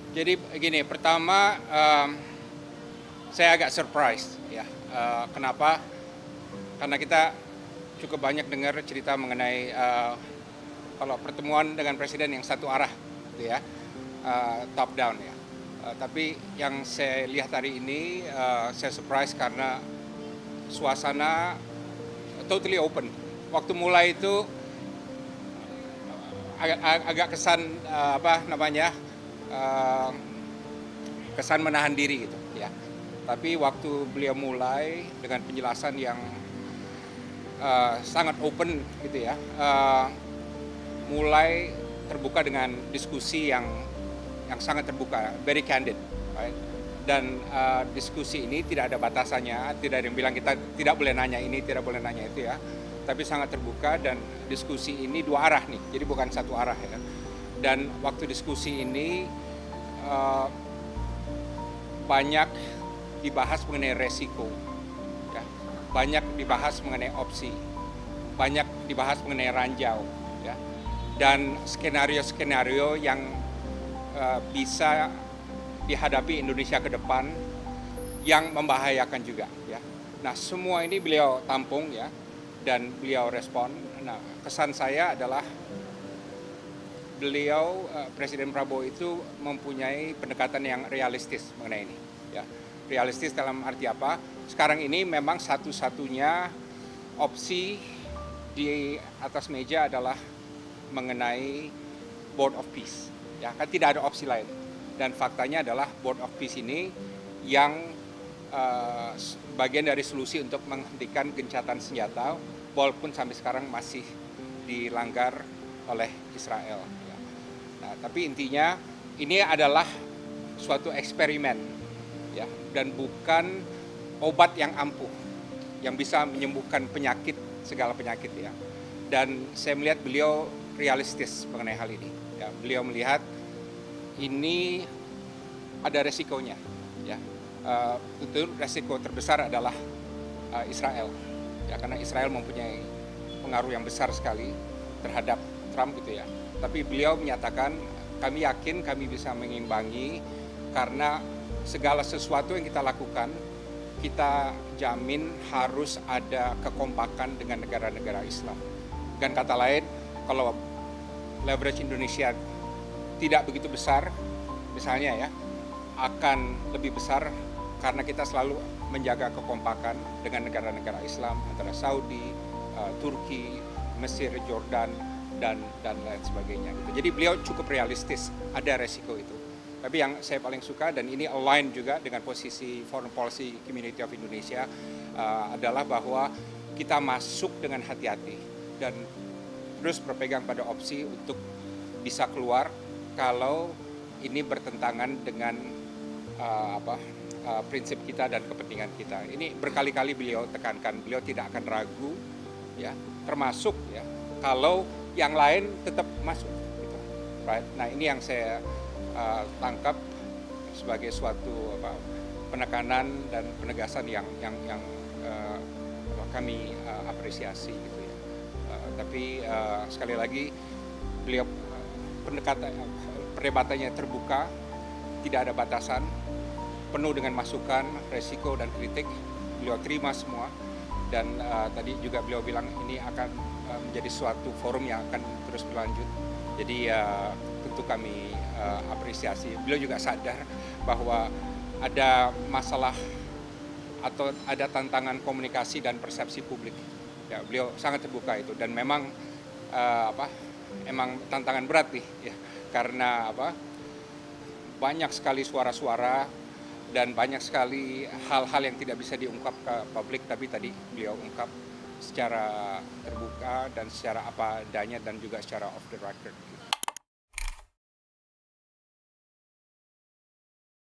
Jadi begini, pertama saya agak surprise ya. Kenapa? Karena kita cukup banyak dengar cerita mengenai kalau pertemuan dengan presiden yang satu arah, gitu ya, top down ya. Tapi yang saya lihat hari ini, saya surprise karena suasana totally open. Waktu mulai itu agak kesan apa namanya eh, kesan menahan diri gitu ya. Tapi waktu beliau mulai dengan penjelasan yang sangat open gitu ya, mulai terbuka dengan diskusi yang sangat terbuka, very candid, right? Dan diskusi ini tidak ada batasannya, tidak ada yang bilang kita tidak boleh nanya ini, tidak boleh nanya itu ya. Tapi sangat terbuka dan diskusi ini dua arah nih, jadi bukan satu arah ya. Dan waktu diskusi ini banyak dibahas mengenai resiko, ya. Banyak dibahas mengenai opsi, banyak dibahas mengenai ranjau, ya. Dan skenario-skenario yang bisa dihadapi Indonesia ke depan yang membahayakan juga, ya. Nah, semua ini beliau tampung ya dan beliau respon. Nah, kesan saya adalah beliau Presiden Prabowo itu mempunyai pendekatan yang realistis mengenai ini, ya. Realistis dalam arti apa? Sekarang ini memang satu-satunya opsi di atas meja adalah mengenai Board of Peace, ya kan tidak ada opsi lain. Dan faktanya adalah Board of Peace ini yang bagian dari solusi untuk menghentikan gencatan senjata, walaupun sampai sekarang masih dilanggar oleh Israel. Nah, tapi intinya ini adalah suatu eksperimen, ya, dan bukan obat yang ampuh yang bisa menyembuhkan penyakit, segala penyakit ya. Dan saya melihat beliau realistis mengenai hal ini. Ya, beliau melihat ini ada resikonya, ya. Tentu resiko terbesar adalah Israel, ya, karena Israel mempunyai pengaruh yang besar sekali terhadap Trump gitu ya. Tapi beliau menyatakan kami yakin kami bisa mengimbangi karena segala sesuatu yang kita lakukan kita jamin harus ada kekompakan dengan negara-negara Islam. Dengan kata lain, kalau leverage Indonesia tidak begitu besar, misalnya ya, akan lebih besar karena kita selalu menjaga kekompakan dengan negara-negara Islam antara Saudi, Turki, Mesir, Jordan, dan lain sebagainya. Jadi beliau cukup realistis, ada resiko itu. Tapi yang saya paling suka dan ini align juga dengan posisi Foreign Policy Community of Indonesia adalah bahwa kita masuk dengan hati-hati dan terus berpegang pada opsi untuk bisa keluar kalau ini bertentangan dengan prinsip kita dan kepentingan kita. Ini berkali-kali beliau tekankan, beliau tidak akan ragu, ya, termasuk ya kalau yang lain tetap masuk. Gitu. Right? Nah, ini yang saya tangkap sebagai suatu penekanan dan penegasan yang kami apresiasi gitu ya. Tapi sekali lagi beliau perdebatannya terbuka, tidak ada batasan, penuh dengan masukan, resiko dan kritik, beliau terima semua. Dan tadi juga beliau bilang ini akan menjadi suatu forum yang akan terus berlanjut. Jadi tentu kami apresiasi. Beliau juga sadar bahwa ada masalah atau ada tantangan komunikasi dan persepsi publik. Ya, beliau sangat terbuka itu dan memang emang tantangan berat nih, ya, karena banyak sekali suara-suara dan banyak sekali hal-hal yang tidak bisa diungkap ke publik, tapi tadi beliau ungkap secara terbuka dan secara apa adanya dan juga secara off the record.